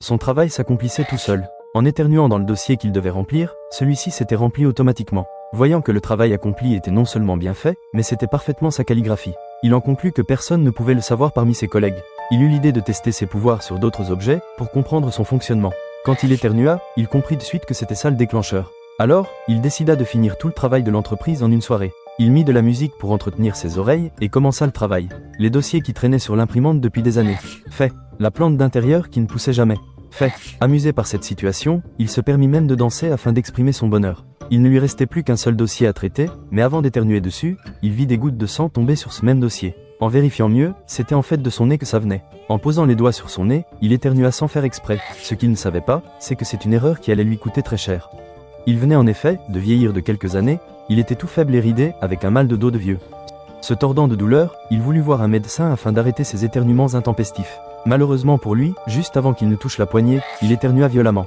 Son travail s'accomplissait tout seul. En éternuant dans le dossier qu'il devait remplir, celui-ci s'était rempli automatiquement. Voyant que le travail accompli était non seulement bien fait, mais c'était parfaitement sa calligraphie. Il en conclut que personne ne pouvait le savoir parmi ses collègues. Il eut l'idée de tester ses pouvoirs sur d'autres objets pour comprendre son fonctionnement. Quand il éternua, il comprit de suite que c'était ça le déclencheur. Alors, il décida de finir tout le travail de l'entreprise en une soirée. Il mit de la musique pour entretenir ses oreilles et commença le travail. Les dossiers qui traînaient sur l'imprimante depuis des années. Fait. La plante d'intérieur qui ne poussait jamais. Fait. Amusé par cette situation, il se permit même de danser afin d'exprimer son bonheur. Il ne lui restait plus qu'un seul dossier à traiter, mais avant d'éternuer dessus, il vit des gouttes de sang tomber sur ce même dossier. En vérifiant mieux, c'était en fait de son nez que ça venait. En posant les doigts sur son nez, il éternua sans faire exprès. Ce qu'il ne savait pas, c'est que c'est une erreur qui allait lui coûter très cher. Il venait en effet de vieillir de quelques années, il était tout faible et ridé, avec un mal de dos de vieux. Se tordant de douleur, il voulut voir un médecin afin d'arrêter ses éternuements intempestifs. Malheureusement pour lui, juste avant qu'il ne touche la poignée, il éternua violemment.